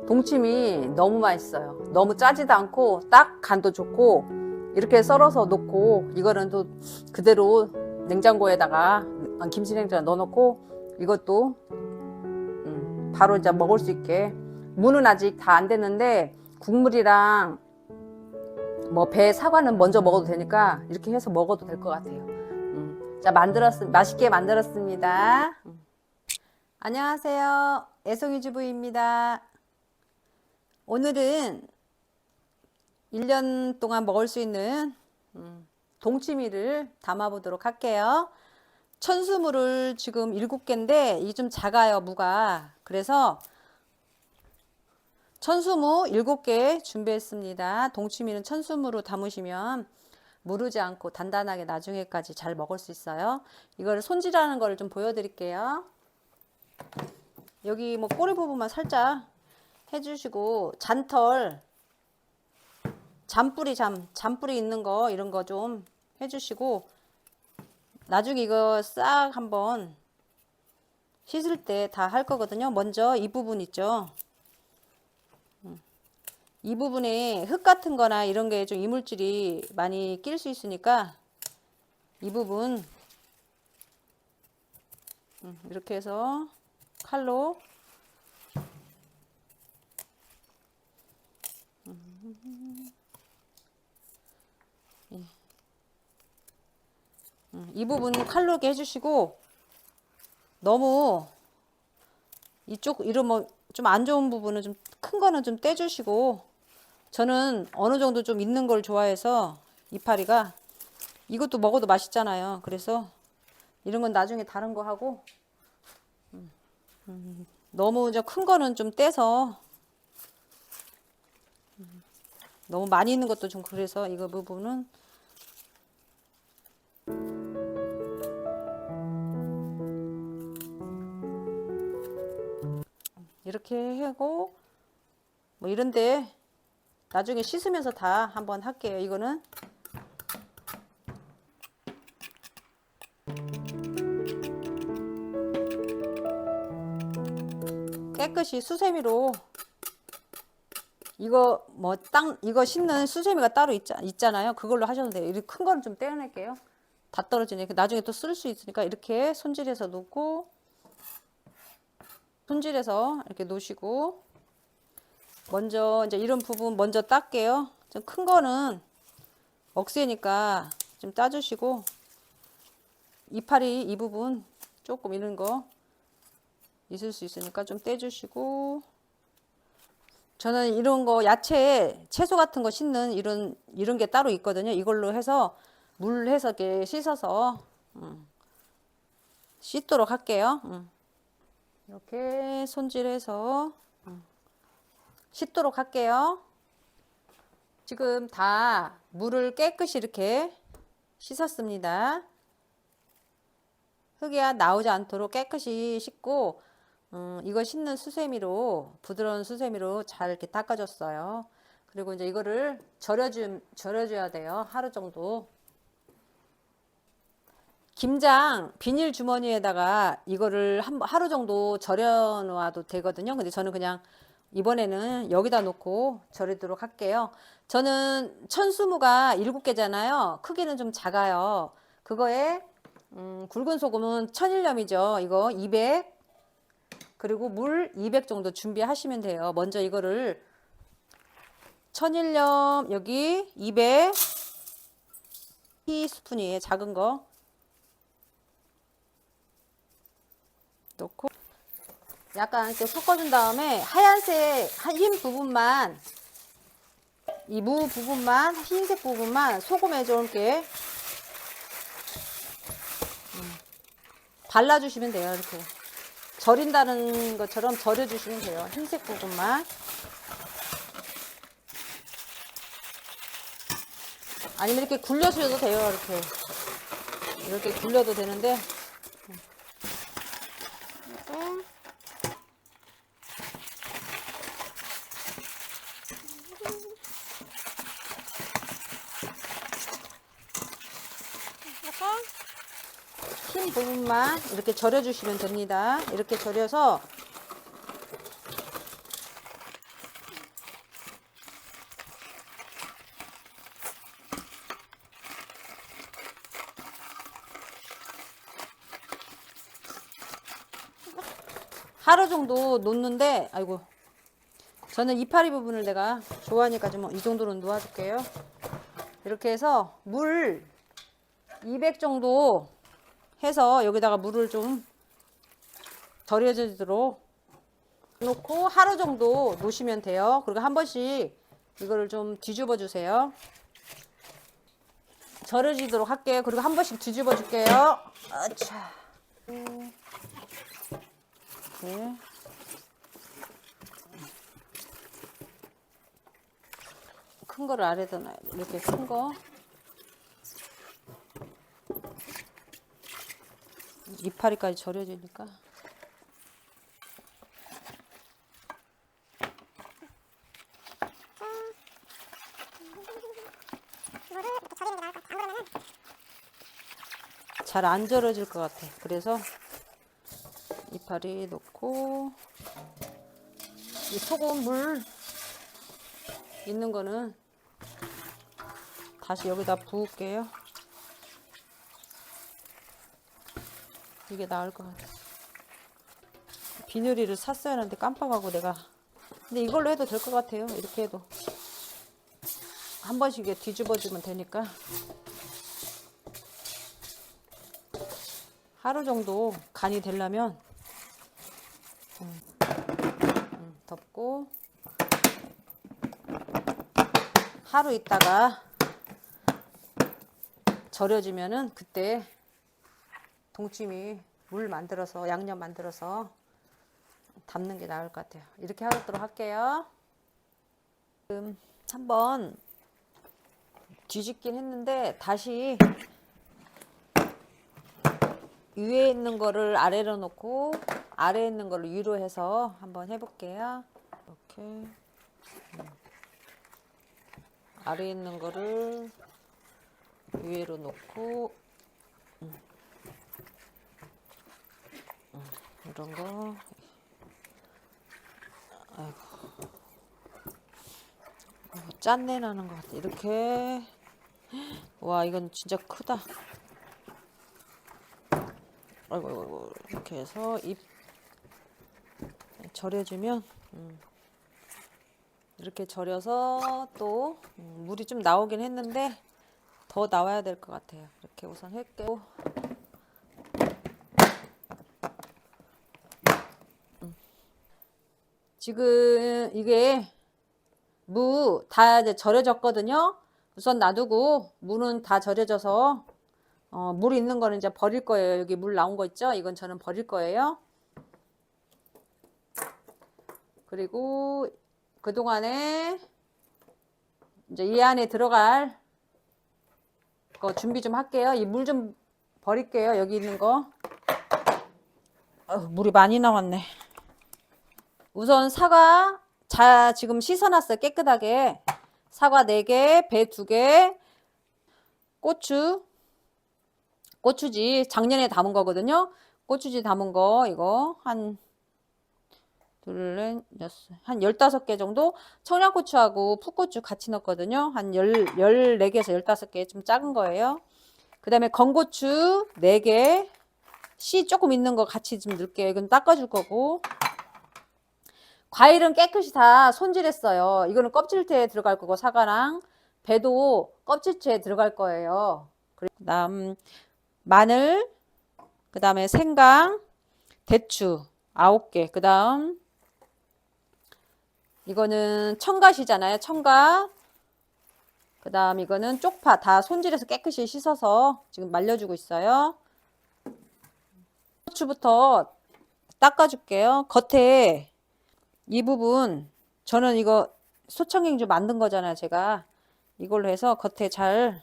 동치미 너무 맛있어요. 너무 짜지도 않고 딱 간도 좋고, 이렇게 썰어서 놓고 이거는 또 그대로 냉장고에다가 김치냉장고에 넣어놓고 이것도 바로 이제 먹을 수 있게. 무는 아직 다 안 됐는데 국물이랑 뭐 배 사과는 먼저 먹어도 되니까 이렇게 해서 먹어도 될 것 같아요. 자, 맛있게 만들었습니다. 안녕하세요, 애송이 주부입니다. 오늘은 1년 동안 먹을 수 있는 동치미를 담아 보도록 할게요. 천수무를 지금 7개인데 이게 좀 작아요, 무가. 그래서 천수무 7개 준비했습니다. 동치미는 천수무로 담으시면 무르지 않고 단단하게 나중에까지 잘 먹을 수 있어요. 이거를 손질하는 거를 좀 보여드릴게요. 여기 뭐 꼬리 부분만 살짝 해주시고, 잔털, 잔뿌리 있는 거, 이런 거 좀 해주시고, 나중에 이거 싹 한번 씻을 때 다 할 거거든요. 먼저 이 부분 있죠. 이 부분에 흙 같은 거나 이런 게 좀 이물질이 많이 낄 수 있으니까 이 부분 이렇게 해서 칼로 이 부분 칼로 이렇게 해주시고, 너무 이쪽 이런 뭐 좀 안 좋은 부분은 좀 큰 거는 좀 떼주시고, 저는 어느 정도 좀 있는 걸 좋아해서 이파리가, 이것도 먹어도 맛있잖아요. 그래서 이런 건 나중에 다른 거 하고, 너무 큰 거는 좀 떼서, 너무 많이 있는 것도 좀 그래서 이거 부분은 이렇게 하고, 뭐 이런데 나중에 씻으면서 다 한번 할게요. 이거는 깨끗이 수세미로, 이거 뭐 이거 씻는 수세미가 따로 있잖아요. 그걸로 하셔도 돼요. 이렇게 큰 거는 좀 떼어낼게요. 다 떨어지니까 나중에 또 쓸 수 있으니까 이렇게 손질해서 놓고, 손질해서 이렇게 놓으시고, 먼저 이제 이런 부분 먼저 닦게요. 좀 큰 거는 억세니까 좀 따주시고, 이파리 이 부분 조금 이런 거 있을 수 있으니까 좀 떼주시고, 저는 이런 거 야채, 채소 같은 거 씻는 이런 게 따로 있거든요. 이걸로 해서 물 해서 이렇게 씻어서 씻도록 할게요. 이렇게 손질해서 씻도록 할게요. 지금 다 물을 깨끗이 이렇게 씻었습니다. 흙이 나오지 않도록 깨끗이 씻고, 이거 씻는 수세미로, 부드러운 수세미로 잘 이렇게 닦아줬어요. 그리고 이제 이거를 절여줘야 돼요. 하루 정도. 김장 비닐 주머니에다가 이거를 하루 정도 절여 놓아도 되거든요. 근데 저는 그냥 이번에는 여기다 놓고 절이도록 할게요. 저는 천수무가 7개잖아요. 크기는 좀 작아요. 그거에 굵은 소금은 천일염이죠. 이거 200, 그리고 물 200 정도 준비하시면 돼요. 먼저 이거를 천일염 여기 200 티스푼이에요. 작은 거 넣고 약간 이렇게 섞어준 다음에 하얀색 흰 부분만, 이 무 부분만, 흰색 부분만 소금에 좀 이렇게 발라주시면 돼요. 이렇게 절인다는 것처럼 절여주시면 돼요. 흰색 부분만. 아니면 이렇게 굴려주셔도 돼요. 이렇게 굴려도 되는데, 흰 부분만 이렇게 절여주시면 됩니다. 이렇게 절여서 하루 정도 놓는데, 아이고, 저는 이파리 부분을 내가 좋아하니까 좀 이 정도로 놓아줄게요. 이렇게 해서 물 200 정도 해서 여기다가 물을 좀 절여지도록 놓고 하루 정도 놓으시면 돼요. 그리고 한 번씩 이거를 좀 뒤집어 주세요. 절여지도록 할게요. 그리고 한 번씩 뒤집어 줄게요. 아차. 이렇게. 큰 거를 아래다 놔야 돼. 이렇게 큰 거. 이파리까지 절여지니까. 잘 안 절여질 것 같아. 그래서 이파리 넣고 이 소금 물 있는 거는 다시 여기다 부을게요. 이게 나을 것 같아. 비누리를 샀어야 하는데 깜빡하고 내가. 근데 이걸로 해도 될 것 같아요. 이렇게 해도 한 번씩 뒤집어 주면 되니까. 하루 정도 간이 되려면 덮고 하루 있다가 절여지면은 그때 동치미 물 만들어서 양념 만들어서 담는 게 나을 것 같아요. 이렇게 하도록 할게요. 지금 한번 뒤집긴 했는데 다시 위에 있는 거를 아래로 놓고 아래에 있는 거를 위로 해서 한번 해볼게요. 이렇게 아래에 있는 거를 위로 놓고 이런 거. 아이고, 짠내 나는 것 같아. 이렇게. 와, 이건 진짜 크다. 아이고, 이렇게 해서 잎 절여주면 이렇게 절여서 또 물이 좀 나오긴 했는데 더 나와야 될 것 같아요. 이렇게 우선 할게요. 지금 이게 무 다 이제 절여졌거든요. 우선 놔두고 무는 다 절여져서 물 있는 거는 이제 버릴 거예요. 여기 물 나온 거 있죠? 이건 저는 버릴 거예요. 그리고 그동안에 이제 이 안에 들어갈 거 준비 좀 할게요. 이 물 좀 버릴게요. 여기 있는 거. 물이 많이 나왔네. 우선 사과 지금 씻어놨어요. 깨끗하게. 사과 4개, 배 2개, 고추지 작년에 담은 거거든요. 고추지 담은 거 이거 한 15개 정도. 청양고추하고 풋고추 같이 넣었거든요. 한 14개에서 15개, 좀 작은 거예요. 그 다음에 건고추 4개, 씨 조금 있는 거 같이 좀 넣을게요. 이건 닦아줄 거고. 과일은 깨끗이 다 손질했어요. 이거는 껍질째에 들어갈 거고, 사과랑 배도 껍질째에 들어갈 거예요. 그 다음 마늘, 그 다음에 생강, 대추 9개, 그 다음 이거는 청갓이잖아요. 청갓. 그 다음 이거는 쪽파 다 손질해서 깨끗이 씻어서 지금 말려주고 있어요. 고추부터 닦아줄게요. 겉에 이 부분, 저는 이거 소청갱주 만든 거잖아요. 제가 이걸로 해서 겉에 잘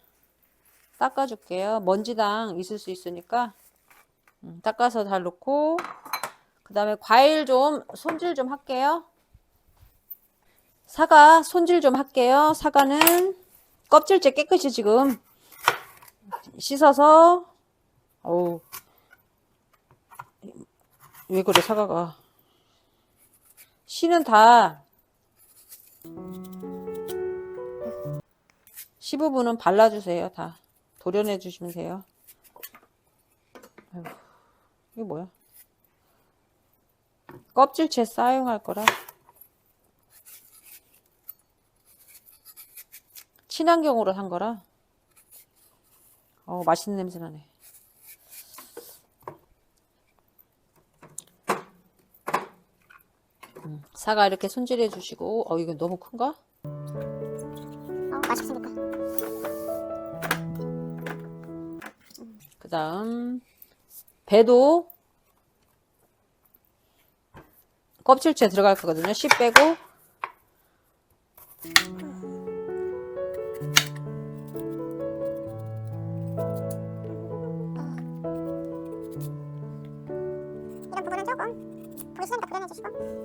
닦아줄게요. 먼지당 있을 수 있으니까 닦아서 잘 놓고, 그 다음에 과일 좀 손질 좀 할게요. 사과 손질 좀 할게요. 사과는 껍질째 깨끗이 지금 씻어서. 어우, 왜 그래 사과가. 씨는 다 씨 부분은 발라주세요. 다 도려내 주시면 돼요. 아이고, 이게 뭐야? 껍질째 사용할 거라. 친환경으로 산 거라. 맛있는 냄새 나네. 사과 이렇게 손질해 주시고, 이거 너무 큰가? 맛있게 생겼다. 그 다음, 배도 껍질째 들어갈 거거든요. 씨 빼고. 이런 부분은 조금 불이 세니까 불려내주시고.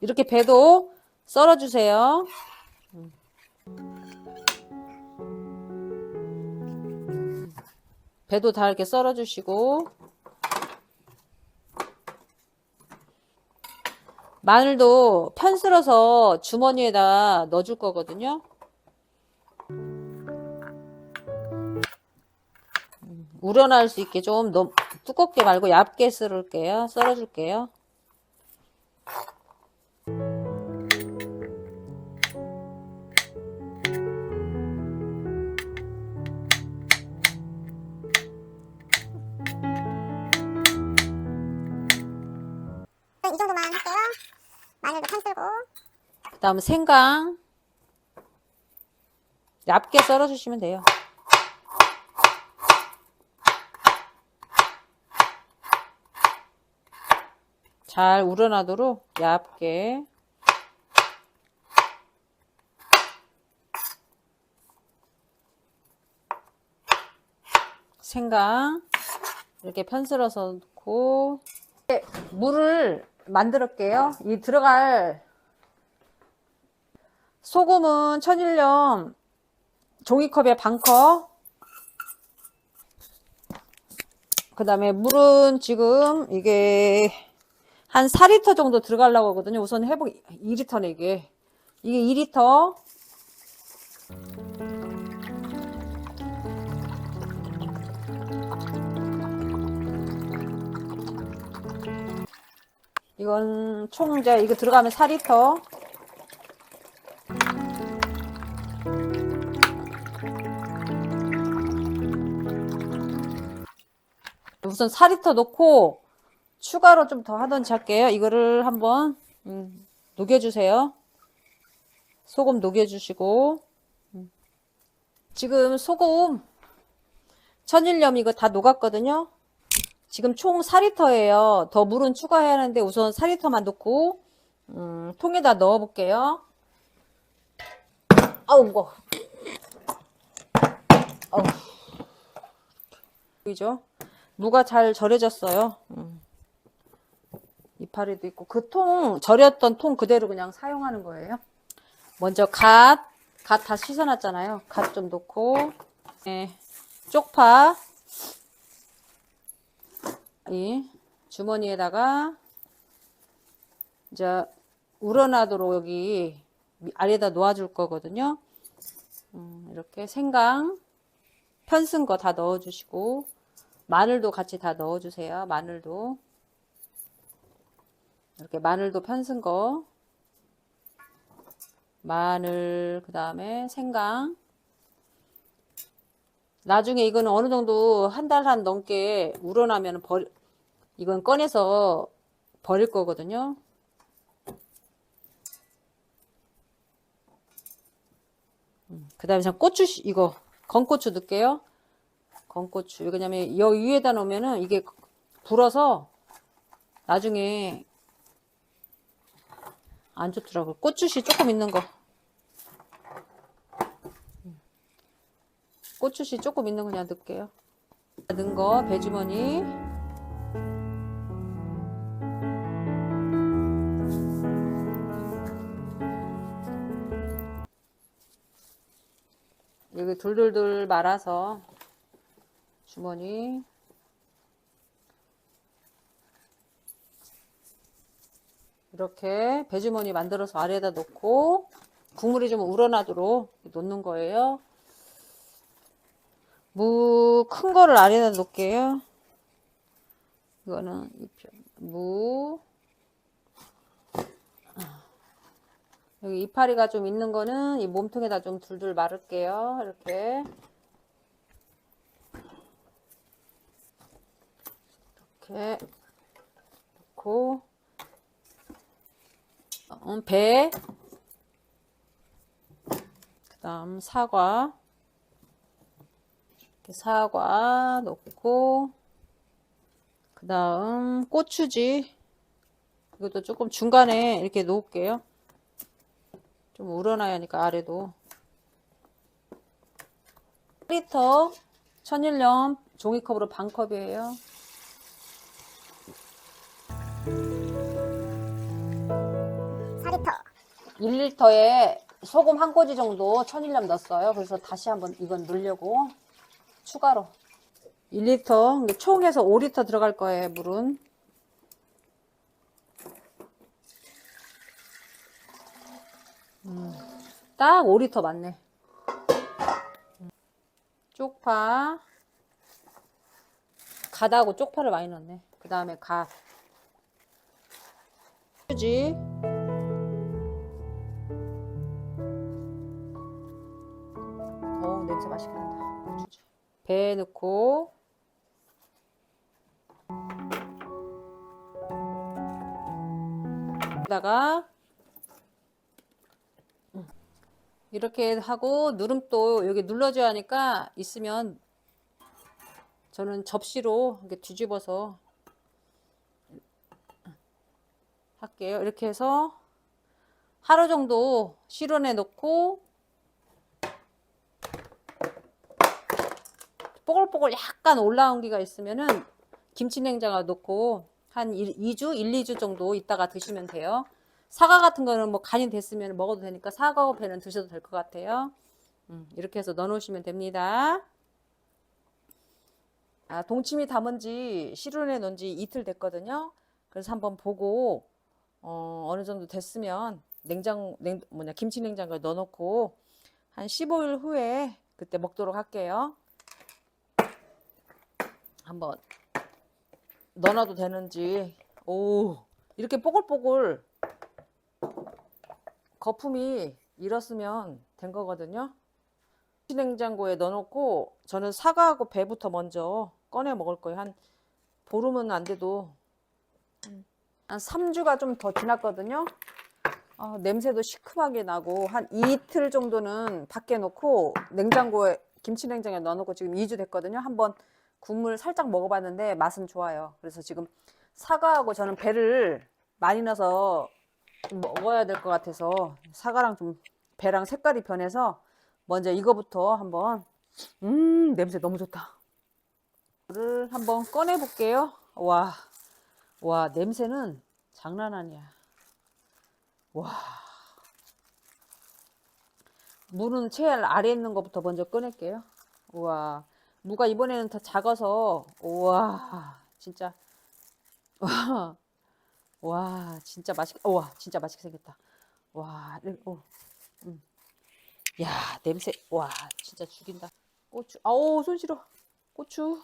이렇게 배도 썰어주세요. 배도 다 이렇게 썰어주시고, 마늘도 편 쓸어서 주머니에다 넣어줄 거거든요. 우러날 수 있게 좀 너무 두껍게 말고 얇게 썰어줄게요. 이 정도만 할게요. 마늘도 편 쓸고. 그 다음 생강 얇게 썰어주시면 돼요. 잘 우러나도록 얇게. 생강 이렇게 편슬어서 넣고, 물을 만들게요. 이 들어갈 소금은 천일염 종이컵에 반컵. 그 다음에 물은 지금 이게 한 4리터 정도 들어가려고 하거든요. 우선 해보 2리터네 이게 2리터. 이건 총 이제 이거 들어가면 4리터. 우선 4리터 넣고 추가로 좀 더 하던지 할게요. 이거를 한번 녹여주세요. 소금 녹여주시고. 지금 소금 천일염 이거 다 녹았거든요. 지금 총 4리터예요. 더 물은 추가해야 하는데 우선 4리터만 넣고 통에다 넣어 볼게요. 아우 무거워. 아우. 보이죠? 무가 잘 절여졌어요. 이파리도 있고 그 통 절였던 통 그대로 그냥 사용하는 거예요. 먼저 갓 다 씻어놨잖아요. 갓 좀 넣고, 네, 쪽파 이 주머니에다가 이제 우러나도록 여기 아래에다 놓아줄 거거든요. 이렇게 생강 편쓴 거 다 넣어주시고, 마늘도 같이 다 넣어주세요. 마늘도 이렇게 마늘도 편쓴 거, 마늘, 그 다음에 생강. 나중에 이거는 어느 정도 한 달 한 넘게 우러나면 이건 꺼내서 버릴 거거든요. 그 다음에 고추, 이거 건고추 넣을게요. 건고추. 왜냐면 여기 위에다 놓으면은 이게 불어서 나중에 안 좋더라고요. 고추씨 조금 있는 거. 고추씨 조금 있는 거 그냥 넣을게요. 넣은 거 배주머니. 여기 돌돌돌 말아서 주머니. 이렇게 배주머니 만들어서 아래에다 놓고 국물이 좀 우러나도록 놓는 거예요. 무 큰 거를 아래에다 놓을게요. 이거는 무. 여기 이파리가 좀 있는 거는 이 몸통에다 좀 둘둘 마를게요. 이렇게. 이렇게 넣고, 배, 그 다음 사과, 이렇게 사과 넣고, 그 다음 고추지. 이것도 조금 중간에 이렇게 놓을게요. 좀 우러나야 하니까 아래도. 1리터 천일염 종이컵으로 반컵이에요. 4리터. 1리터에 소금 한 꼬지 정도 천일염 넣었어요. 그래서 다시 한번 이건 넣으려고 추가로 1리터, 총 해서 5리터 들어갈 거예요. 물은 딱 5리터 맞네. 쪽파, 갓하고 쪽파를 많이 넣었네. 그 다음에 갓, 휴지, 냄새 맛있게 난다. 고추지. 배 넣고, 다가 이렇게 하고 누름도 여기 눌러줘야 하니까 있으면 저는 접시로 이렇게 뒤집어서 할게요. 이렇게 해서 하루 정도 실온에 넣고 뽀글뽀글 약간 올라온 기가 있으면은 김치냉장고에 넣고 한 2주, 1, 2주 정도 있다가 드시면 돼요. 사과 같은 거는 뭐 간이 됐으면 먹어도 되니까 사과 배는 드셔도 될 것 같아요. 이렇게 해서 넣어 놓으시면 됩니다. 동치미 담은 지 실온에 넣은 지 이틀 됐거든요. 그래서 한번 보고 어느 정도 됐으면 김치 냉장고에 넣어 놓고 한 15일 후에 그때 먹도록 할게요. 한번 넣어놔도 되는지. 오, 이렇게 뽀글뽀글 거품이 일었으면 된 거거든요. 냉장고에 넣어놓고 저는 사과하고 배부터 먼저 꺼내 먹을 거예요. 한 보름은 안 돼도 한 3주가 좀 더 지났거든요. 냄새도 시큼하게 나고 한 이틀 정도는 밖에 놓고 냉장고에 김치 냉장고에 넣어놓고 지금 2주 됐거든요. 한번 국물 살짝 먹어봤는데 맛은 좋아요. 그래서 지금 사과하고 저는 배를 많이 넣어서 좀 먹어야 될 것 같아서 사과랑 좀 배랑 색깔이 변해서 먼저 이거부터 한번 냄새 너무 좋다. 이거를 한번 꺼내 볼게요. 와 냄새는 장난 아니야. 와, 무는 제일 아래에 있는 것부터 먼저 꺼낼게요. 우와, 무가 이번에는 더 작아서 우와 진짜 와 진짜 진짜 맛있게 생겼다. 와, 야 냄새 와 진짜 죽인다. 고추, 아우 손 시려. 고추,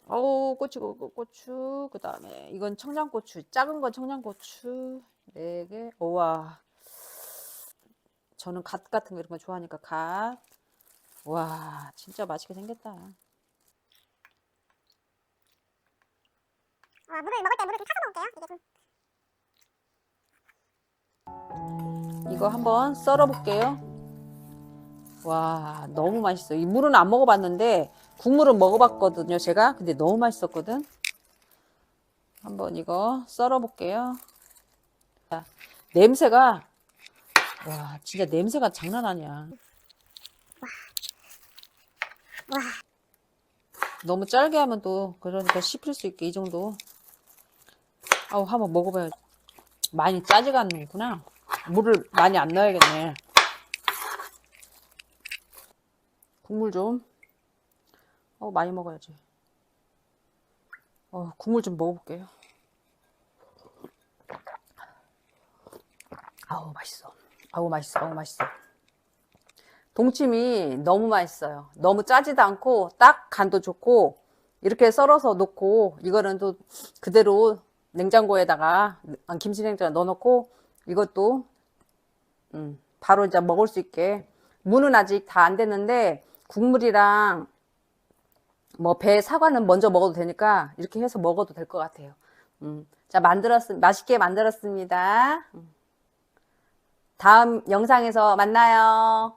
아우 고추. 그 다음에 이건 청양고추, 작은 건 청양고추 4개. 우와, 저는 갓 같은 거 이런 거 좋아하니까 갓. 와 진짜 맛있게 생겼다. 물을 먹을 때 물을 좀 타서 먹을게요. 이게 좀. 이거 한번 썰어 볼게요. 와 너무 맛있어. 이 물은 안 먹어봤는데 국물은 먹어봤거든요 제가. 근데 너무 맛있었거든. 한번 이거 썰어 볼게요. 냄새가 와 진짜 냄새가 장난 아니야. 와. 너무 짧게 하면 또 그러니까 씹힐 수 있게 이 정도. 한번 먹어봐야지. 많이 짜지가 않는구나. 물을 많이 안 넣어야겠네. 국물 좀. 많이 먹어야지. 국물 좀 먹어볼게요. 맛있어. 맛있어. 동치미 너무 맛있어요. 너무 짜지도 않고 딱 간도 좋고 이렇게 썰어서 놓고 이거는 또 그대로 냉장고에다가 김치냉장고에 넣어놓고 이것도 바로 이제 먹을 수 있게. 무는 아직 다 안 됐는데 국물이랑 뭐 배 사과는 먼저 먹어도 되니까 이렇게 해서 먹어도 될 것 같아요. 자, 맛있게 만들었습니다. 다음 영상에서 만나요.